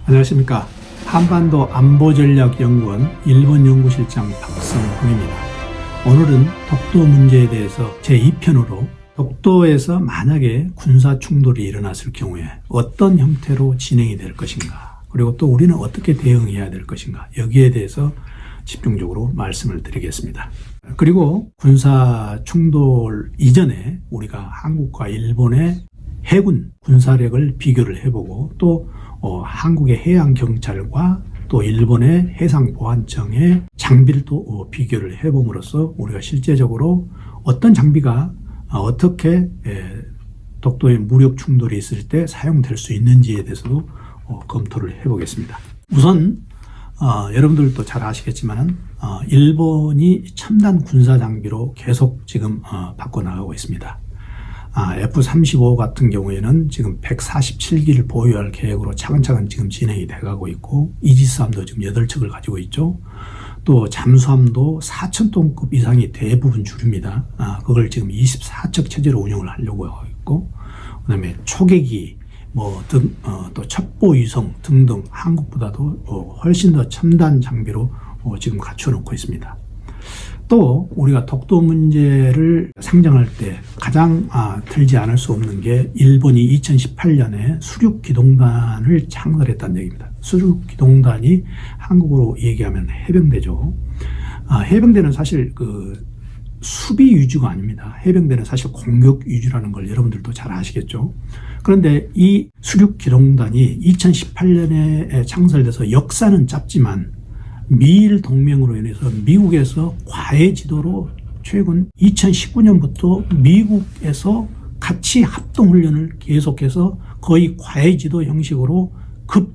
안녕하십니까. 한반도 안보전략연구원 일본연구실장 박성훈입니다. 오늘은 독도 문제에 대해서 제2편으로 독도에서 만약에 군사 충돌이 일어났을 경우에 어떤 형태로 진행이 될 것인가, 그리고 또 우리는 어떻게 대응해야 될 것인가, 여기에 대해서 집중적으로 말씀을 드리겠습니다. 그리고 군사 충돌 이전에 우리가 한국과 일본의 해군 군사력을 비교를 해보고 또 한국의 해양경찰과 또 일본의 해상보안청의 장비를 또 비교를 해봄으로써 우리가 실제적으로 어떤 장비가 어떻게 독도의 무력 충돌이 있을 때 사용될 수 있는지에 대해서도 검토를 해보겠습니다. 우선 여러분들도 잘 아시겠지만 일본이 첨단 군사 장비로 계속 지금 바꿔나가고 있습니다. F-35 같은 경우에는 지금 147기를 보유할 계획으로 차근차근 지금 진행이 돼가고 있고, 이지스함도 지금 8척을 가지고 있죠. 또 잠수함도 4,000톤급 이상이 대부분 주류입니다. 그걸 지금 24척 체제로 운영을 하려고 하고 있고, 그 다음에 초계기, 또 첩보위성 등등 한국보다도 훨씬 더 첨단 장비로 지금 갖춰놓고 있습니다. 또 우리가 독도 문제를 상정할 때 가장 들지 않을 수 없는 게 일본이 2018년에 수륙기동단을 창설했다는 얘기입니다. 수륙기동단이 한국으로 얘기하면 해병대죠. 해병대는 사실 수비 위주가 아닙니다. 해병대는 사실 공격 위주라는 걸 여러분들도 잘 아시겠죠. 그런데 이 수륙기동단이 2018년에 창설돼서 역사는 짧지만 미일 동맹으로 인해서 미국에서 과외 지도로 최근 2019년부터 미국에서 같이 합동훈련을 계속해서 거의 과외 지도 형식으로 급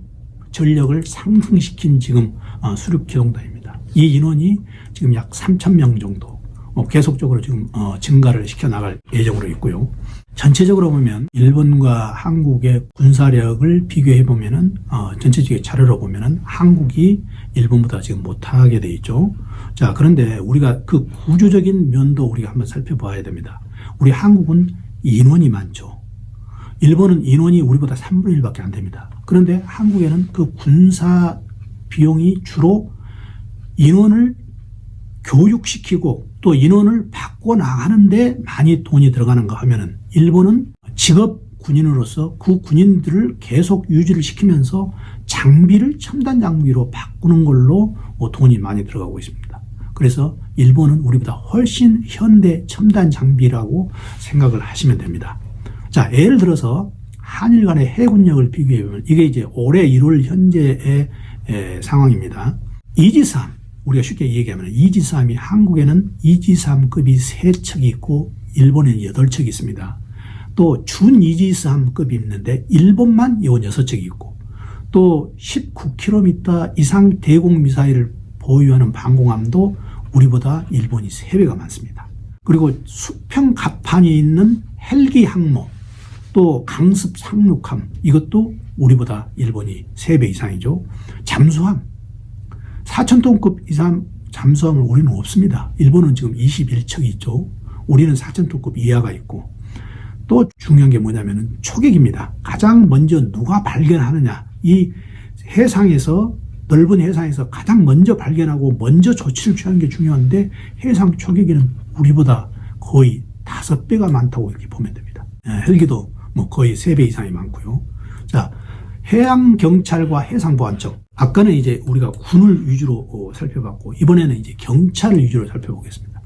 전력을 상승시킨 지금 수륙기동단입니다. 이 인원이 지금 약 3,000명 정도 계속적으로 지금 증가를 시켜 나갈 예정으로 있고요. 전체적으로 보면 일본과 한국의 군사력을 비교해 보면은 전체적인 자료로 보면은 한국이 일본보다 지금 못하게 돼 있죠. 자, 그런데 우리가 그 구조적인 면도 우리가 한번 살펴봐야 됩니다. 우리 한국은 인원이 많죠. 일본은 인원이 우리보다 3분의 1밖에 안 됩니다. 그런데 한국에는 그 군사 비용이 주로 인원을 교육시키고 또 인원을 바꿔 나가는데 많이 돈이 들어가는가 하면은, 일본은 직업 군인으로서 그 군인들을 계속 유지를 시키면서 장비를 첨단 장비로 바꾸는 걸로 돈이 많이 들어가고 있습니다. 그래서 일본은 우리보다 훨씬 현대 첨단 장비라고 생각을 하시면 됩니다. 자, 예를 들어서 한일 간의 해군력을 비교해 보면 이게 이제 올해 1월 현재의 상황입니다. 이지스함, 우리가 쉽게 얘기하면 이지스함이, 한국에는 이지스함급이 3척이 있고 일본에는 8척이 있습니다. 또 준 이지스함급이 있는데 일본만 6척이 있고, 또 19km 이상 대공 미사일을 보유하는 방공함도 우리보다 일본이 3배가 많습니다. 그리고 수평 갑판이 있는 헬기 항모, 또 강습 상륙함, 이것도 우리보다 일본이 3배 이상이죠. 잠수함, 4,000톤급 이상 잠수함을 우리는 없습니다. 일본은 지금 21척이 있죠. 우리는 4,000톤급 이하가 있고, 또 중요한 게 뭐냐면은 초계기입니다. 가장 먼저 누가 발견하느냐, 이 해상에서, 넓은 해상에서 가장 먼저 발견하고 먼저 조치를 취하는 게 중요한데, 해상 초계기는 우리보다 거의 5배가 많다고 이렇게 보면 됩니다. 헬기도 거의 3배 이상이 많고요. 자, 해양경찰과 해상보안청, 아까는 이제 우리가 군을 위주로 살펴봤고, 이번에는 이제 경찰을 위주로 살펴보겠습니다.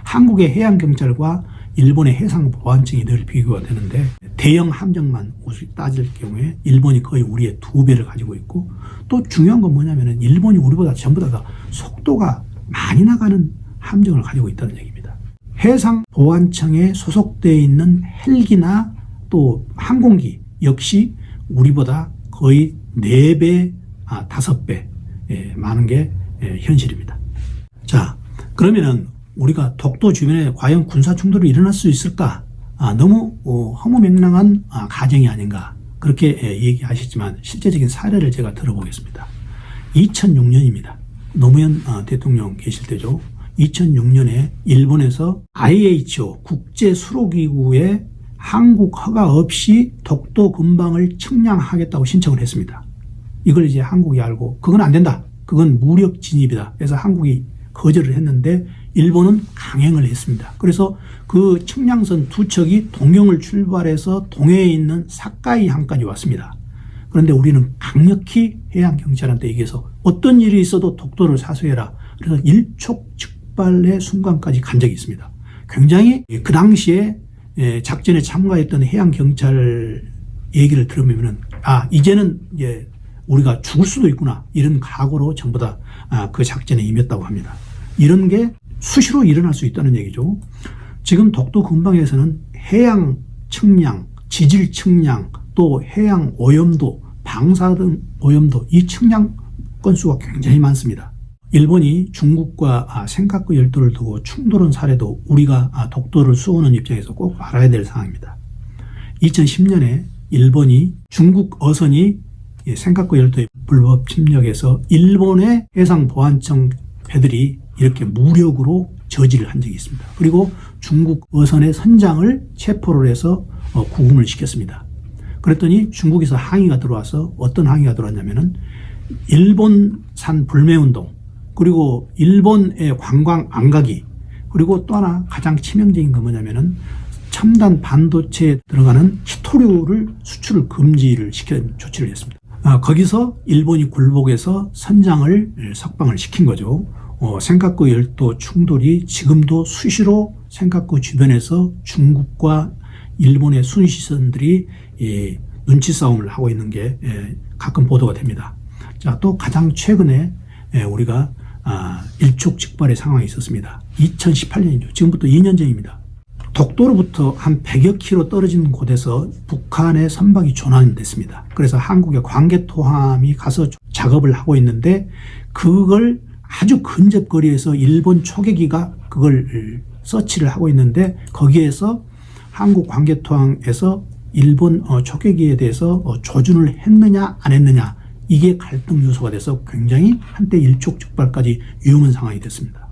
한국의 해양경찰과 일본의 해상보안청이 늘 비교가 되는데, 대형 함정만 따질 경우에 일본이 거의 우리의 2배를 가지고 있고, 또 중요한 건 뭐냐면은 일본이 우리보다 전부 다 속도가 많이 나가는 함정을 가지고 있다는 얘기입니다. 해상보안청에 소속되어 있는 헬기나 또 항공기 역시 우리보다 거의 4배, 5배 많은 게 현실입니다. 자, 그러면은 우리가 독도 주변에 과연 군사 충돌이 일어날 수 있을까? 너무 허무맹랑한 가정이 아닌가, 그렇게 얘기하시지만 실제적인 사례를 제가 들어보겠습니다. 2006년입니다. 노무현 대통령 계실 때죠. 2006년에 일본에서 IHO 국제수로기구에 한국 허가 없이 독도 근방을 측량하겠다고 신청을 했습니다. 이걸 이제 한국이 알고 그건 안 된다. 그건 무력 진입이다. 그래서 한국이 거절을 했는데 일본은 강행을 했습니다. 그래서 그 청량선 두 척이 동경을 출발해서 동해에 있는 사카이항까지 왔습니다. 그런데 우리는 강력히 해양경찰한테 얘기해서 어떤 일이 있어도 독도를 사수해라. 그래서 일촉즉발의 순간까지 간 적이 있습니다. 굉장히 그 당시에 작전에 참가했던 해양경찰 얘기를 들으면은 이제는 이제 우리가 죽을 수도 있구나 이런 각오로 전부 다 그 작전에 임했다고 합니다. 이런 게 수시로 일어날 수 있다는 얘기죠. 지금 독도 근방에서는 해양 측량, 지질 측량, 또 해양 오염도, 방사 등 오염도 이 측량 건수가 굉장히 많습니다. 일본이 중국과 생각과 열도를 두고 충돌한 사례도 우리가 독도를 수호하는 입장에서 꼭 알아야 될 사항입니다. 2010년에 일본이 중국 어선이 생각과 열도에 불법 침략해서 일본의 해상보안청 배들이 이렇게 무력으로 저지를 한 적이 있습니다. 그리고 중국 어선의 선장을 체포를 해서 구금을 시켰습니다. 그랬더니 중국에서 항의가 들어와서 어떤 항의가 들어왔냐면은 일본산 불매운동, 그리고 일본의 관광 안 가기, 그리고 또 하나 가장 치명적인 건 뭐냐면은 첨단 반도체에 들어가는 히토류를 수출을 금지를 시킨 조치를 했습니다. 거기서 일본이 굴복해서 선장을 석방을 시킨 거죠. 센카쿠 열도 충돌이 지금도 수시로 센카쿠 주변에서 중국과 일본의 순시선들이 눈치 싸움을 하고 있는 게 가끔 보도가 됩니다. 자, 또 가장 최근에 우리가 일촉즉발의 상황이 있었습니다. 2018년이죠. 지금부터 2년 전입니다. 독도로부터 한 100여 킬로 떨어진 곳에서 북한의 선박이 조난됐습니다. 그래서 한국의 광개토함이 가서 작업을 하고 있는데 그걸 아주 근접 거리에서 일본 초계기가 그걸 서치를 하고 있는데 거기에서 한국 광개토함에서 일본 초계기에 대해서 조준을 했느냐 안 했느냐 이게 갈등 요소가 돼서 굉장히 한때 일촉즉발까지 위험한 상황이 됐습니다.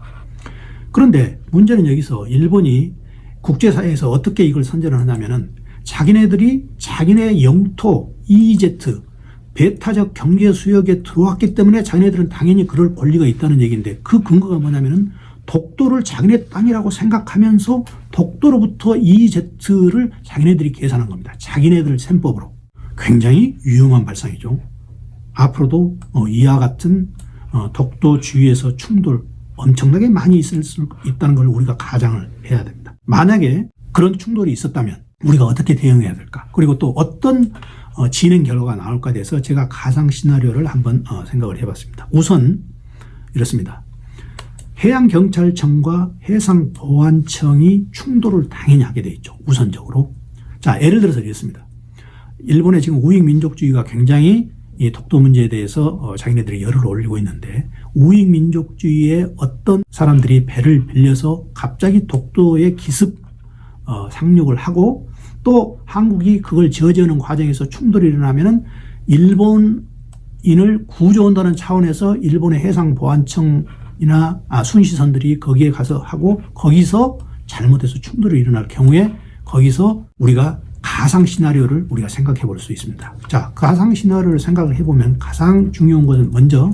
그런데 문제는 여기서 일본이 국제사회에서 어떻게 이걸 선전을 하냐면은 자기네들이 자기네 영토 EEZ 배타적 경제 수역에 들어왔기 때문에 자기네들은 당연히 그럴 권리가 있다는 얘기인데 그 근거가 뭐냐면은 독도를 자기네 땅이라고 생각하면서 독도로부터 EEZ를 자기네들이 계산한 겁니다. 자기네들 셈법으로. 굉장히 위험한 발상이죠. 앞으로도 이와 같은 독도 주위에서 충돌 엄청나게 많이 있을 수 있다는 걸 우리가 가정을 해야 됩니다. 만약에 그런 충돌이 있었다면 우리가 어떻게 대응해야 될까? 그리고 또 어떤 진행 결과가 나올까에 대해서 제가 가상 시나리오를 한번 생각을 해봤습니다. 우선 이렇습니다. 해양경찰청과 해상보안청이 충돌을 당연히 하게 돼 있죠. 우선적으로. 자, 예를 들어서 이렇습니다. 일본의 지금 우익민족주의가 굉장히 이 독도 문제에 대해서 자기네들이 열을 올리고 있는데 우익민족주의의 어떤 사람들이 배를 빌려서 갑자기 독도에 기습 상륙을 하고 또 한국이 그걸 저지하는 과정에서 충돌이 일어나면은 일본인을 구조한다는 차원에서 일본의 해상보안청이나 순시선들이 거기에 가서 하고 거기서 잘못해서 충돌이 일어날 경우에 거기서 우리가 가상 시나리오를 우리가 생각해 볼 수 있습니다. 자, 가상 시나리오를 생각을 해보면 가장 중요한 것은 먼저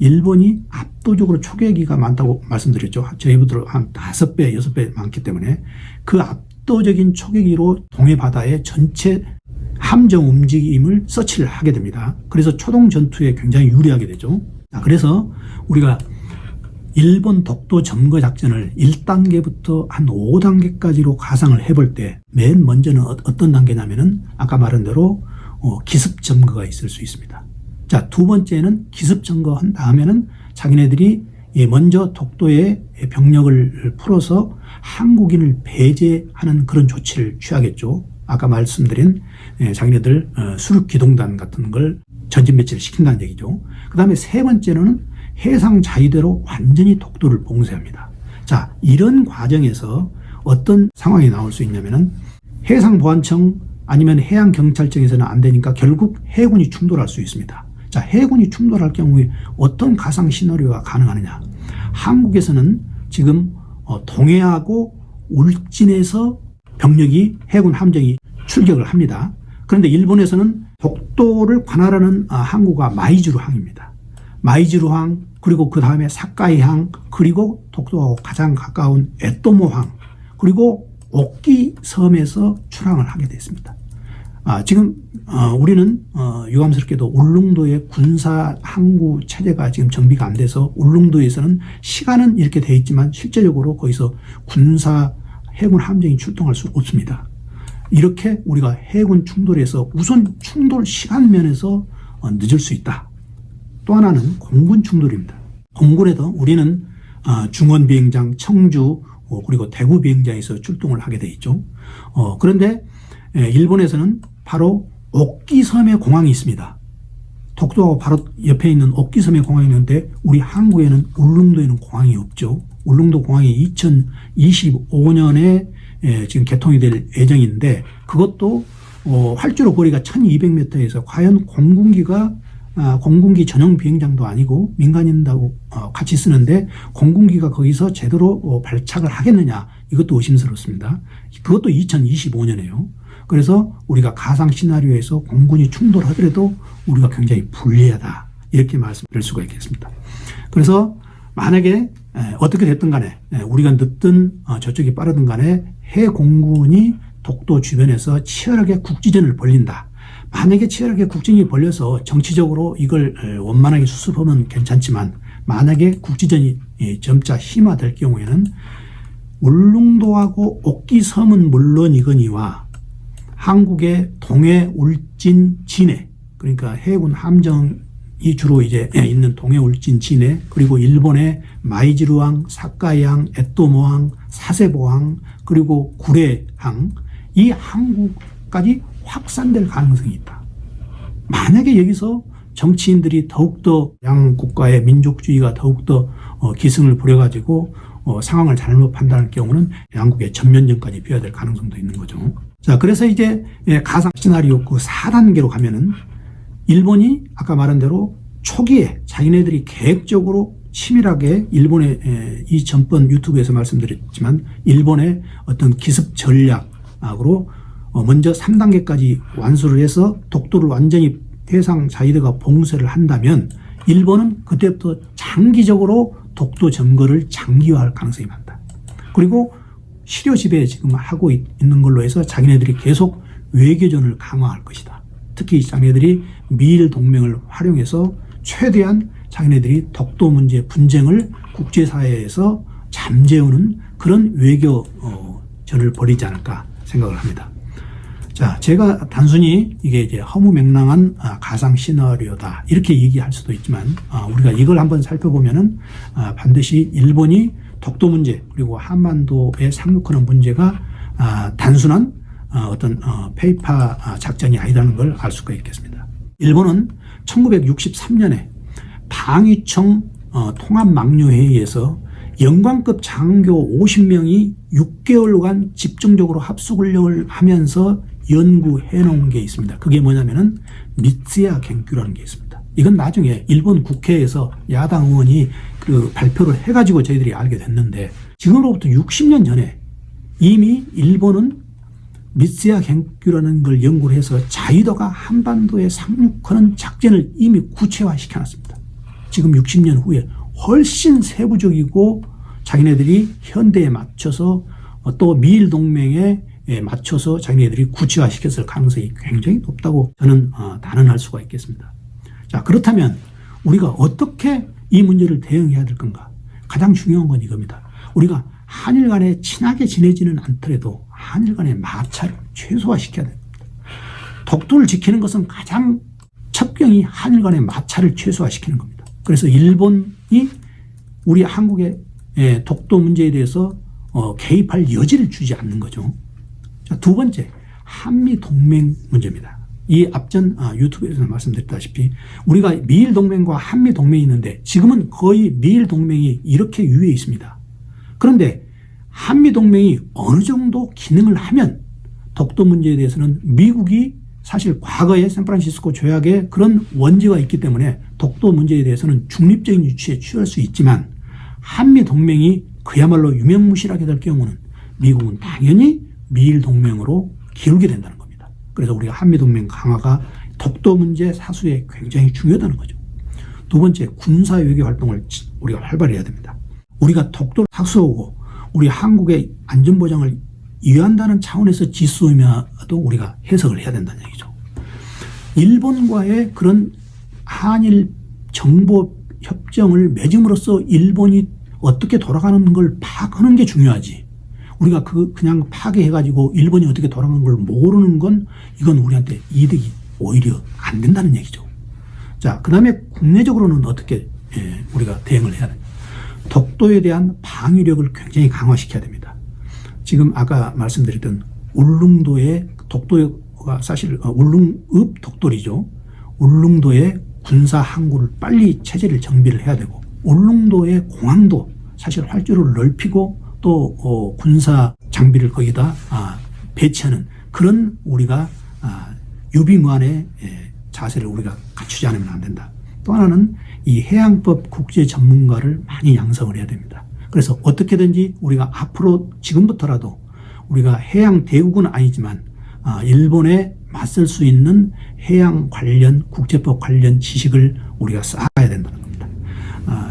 일본이 압도적으로 초계기가 많다고 말씀드렸죠. 저희보다 한 5배, 6배 많기 때문에 그 압도적인 초계기로 동해 바다의 전체 함정 움직임을 서치를 하게 됩니다. 그래서 초동 전투에 굉장히 유리하게 되죠. 자, 그래서 우리가 일본 독도 점거 작전을 1단계부터 한 5단계까지로 가상을 해볼 때 맨 먼저는 어떤 단계냐면은 아까 말한 대로 기습 점거가 있을 수 있습니다. 자, 두 번째는 기습 점거한 다음에는 자기네들이 먼저 독도에 병력을 풀어서 한국인을 배제하는 그런 조치를 취하겠죠. 아까 말씀드린 자기네들 수륙기동단 같은 걸 전진 배치를 시킨다는 얘기죠. 그 다음에 세 번째로는 해상 자위대로 완전히 독도를 봉쇄합니다. 자, 이런 과정에서 어떤 상황이 나올 수 있냐면은 해상보안청 아니면 해양경찰청에서는 안 되니까 결국 해군이 충돌할 수 있습니다. 자, 해군이 충돌할 경우에 어떤 가상 시나리오가 가능하느냐. 한국에서는 지금 동해하고 울진에서 병력이 해군 함정이 출격을 합니다. 그런데 일본에서는 독도를 관할하는 항구가 마이즈루항입니다. 마이즈루항, 그리고 그 다음에 사카이항, 그리고 독도하고 가장 가까운 에토모항, 그리고 오키 섬에서 출항을 하게 됐습니다. 지금 우리는 유감스럽게도 울릉도의 군사 항구 체제가 지금 정비가 안 돼서 울릉도에서는 시간은 이렇게 돼 있지만 실제적으로 거기서 군사 해군 함정이 출동할 수 없습니다. 이렇게 우리가 해군 충돌에서 우선 충돌 시간 면에서 늦을 수 있다. 또 하나는 공군 충돌입니다. 공군에도 우리는 중원 비행장, 청주, 그리고 대구 비행장에서 출동을 하게 돼 있죠. 그런데 일본에서는 바로 옥기섬에 공항이 있습니다. 독도하고 바로 옆에 있는 옥기섬에 공항이 있는데 우리 항구에는 울릉도에는 공항이 없죠. 울릉도 공항이 2025년에 지금 개통이 될 예정인데 그것도 활주로 거리가 1200m에서 과연 공군기 전용 비행장도 아니고 민간인하고 같이 쓰는데 공군기가 거기서 제대로 발착을 하겠느냐, 이것도 의심스럽습니다. 그것도 2025년이에요. 그래서 우리가 가상 시나리오에서 공군이 충돌하더라도 우리가 굉장히 불리하다, 이렇게 말씀드릴 수가 있겠습니다. 그래서 만약에 어떻게 됐든 간에 우리가 늦든 저쪽이 빠르든 간에 해공군이 독도 주변에서 치열하게 국지전을 벌린다. 만약에 치열하게 국진이 벌려서 정치적으로 이걸 원만하게 수습하면 괜찮지만 만약에 국지전이 점차 심화될 경우에는 울릉도하고 옥기섬은 물론이거니와 한국의 동해 울진 진해, 그러니까 해군 함정이 주로 이제 있는 동해 울진 진해, 그리고 일본의 마이지루항, 사카이항, 에토모항, 사세보항, 그리고 구레항, 이 항구까지 확산될 가능성이 있다. 만약에 여기서 정치인들이 더욱더 양 국가의 민족주의가 더욱더 기승을 부려가지고 상황을 잘못 판단할 경우는 양국의 전면전까지 비화될 가능성도 있는 거죠. 자, 그래서 이제 가상 시나리오 그 4단계로 가면은 일본이 아까 말한 대로 초기에 자기네들이 계획적으로 치밀하게 일본의 이 전번 유튜브에서 말씀드렸지만 일본의 어떤 기습 전략으로 먼저 3단계까지 완수를 해서 독도를 완전히 해상 자위대가 봉쇄를 한다면 일본은 그때부터 장기적으로 독도 점거를 장기화할 가능성이 많다. 그리고 실효 지배 지금 하고 있는 걸로 해서 자기네들이 계속 외교전을 강화할 것이다. 특히 자기네들이 미일 동맹을 활용해서 최대한 자기네들이 독도 문제 분쟁을 국제사회에서 잠재우는 그런 외교전을 벌이지 않을까 생각을 합니다. 자, 제가 단순히 이게 이제 허무맹랑한 가상 시나리오다 이렇게 얘기할 수도 있지만 우리가 이걸 한번 살펴보면은 반드시 일본이 독도 문제 그리고 한반도에 상륙하는 문제가 단순한 어떤 페이파 작전이 아니라는 걸 알 수가 있겠습니다. 일본은 1963년에 방위청 통합망료회의에서 영관급 장교 50명이 6개월간 집중적으로 합숙훈련을 하면서 연구해 놓은 게 있습니다. 그게 뭐냐면은 미츠야 갱규라는 게 있습니다. 이건 나중에 일본 국회에서 야당 의원이 그 발표를 해가지고 저희들이 알게 됐는데 지금으로부터 60년 전에 이미 일본은 미츠야 갱규라는 걸 연구를 해서 자위도가 한반도에 상륙하는 작전을 이미 구체화시켜 놨습니다. 지금 60년 후에 훨씬 세부적이고 자기네들이 현대에 맞춰서 또 미일 동맹에 맞춰서 자기네들이 구체화시켰을 가능성이 굉장히 높다고 저는 단언할 수가 있겠습니다. 자, 그렇다면 우리가 어떻게 이 문제를 대응해야 될 건가? 가장 중요한 건 이겁니다. 우리가 한일 간에 친하게 지내지는 않더라도 한일 간의 마찰을 최소화시켜야 됩니다. 독도를 지키는 것은 가장 첩경이 한일 간의 마찰을 최소화시키는 겁니다. 그래서 일본이 우리 한국의 독도 문제에 대해서 개입할 여지를 주지 않는 거죠. 자, 두 번째, 한미동맹 문제입니다. 이 앞전 유튜브에서 말씀드렸다시피 우리가 미일동맹과 한미동맹이 있는데 지금은 거의 미일동맹이 이렇게 유의해 있습니다. 그런데 한미동맹이 어느 정도 기능을 하면 독도 문제에 대해서는 미국이 사실 과거에 샌프란시스코 조약에 그런 원죄가 있기 때문에 독도 문제에 대해서는 중립적인 위치에 취할 수 있지만 한미동맹이 그야말로 유명무실하게 될 경우는 미국은 당연히 미일동맹으로 기울게 된다는 겁니다. 그래서 우리가 한미동맹 강화가 독도 문제 사수에 굉장히 중요하다는 거죠. 두 번째, 군사 외교 활동을 우리가 활발히 해야 됩니다. 우리가 독도를 사수하고 우리 한국의 안전보장을 위한다는 차원에서 지수임에도 우리가 해석을 해야 된다는 얘기죠. 일본과의 그런 한일 정보 협정을 맺음으로써 일본이 어떻게 돌아가는 걸 파악하는 게 중요하지. 우리가 그냥 파괴해가지고 일본이 어떻게 돌아가는 걸 모르는 건 이건 우리한테 이득이 오히려 안 된다는 얘기죠. 자, 그 다음에 국내적으로는 어떻게 우리가 대응을 해야 됩니까? 독도에 대한 방위력을 굉장히 강화시켜야 됩니다. 지금 아까 말씀드렸던 울릉도의 독도가 사실 울릉읍 독도리죠. 울릉도의 군사 항구를 빨리 체제를 정비를 해야 되고, 울릉도의 공항도 사실 활주로를 넓히고 또 군사 장비를 거기다 배치하는 그런 우리가 유비무환의 자세를 우리가 갖추지 않으면 안 된다. 또 하나는 이 해양법 국제 전문가를 많이 양성을 해야 됩니다. 그래서 어떻게든지 우리가 앞으로 지금부터라도 우리가 해양 대국은 아니지만 일본에 맞설 수 있는 해양 관련 국제법 관련 지식을 우리가 쌓아야 된다는 겁니다.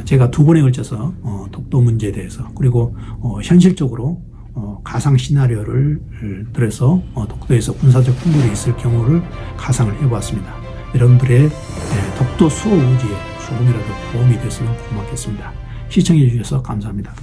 제가 두 번에 걸쳐서 독도 문제에 대해서 그리고 현실적으로 가상 시나리오를 들어서 독도에서 군사적 충돌이 있을 경우를 가상을 해보았습니다. 여러분들의 독도 수호 의지에 조금이라도 도움이 됐으면 고맙겠습니다. 시청해 주셔서 감사합니다.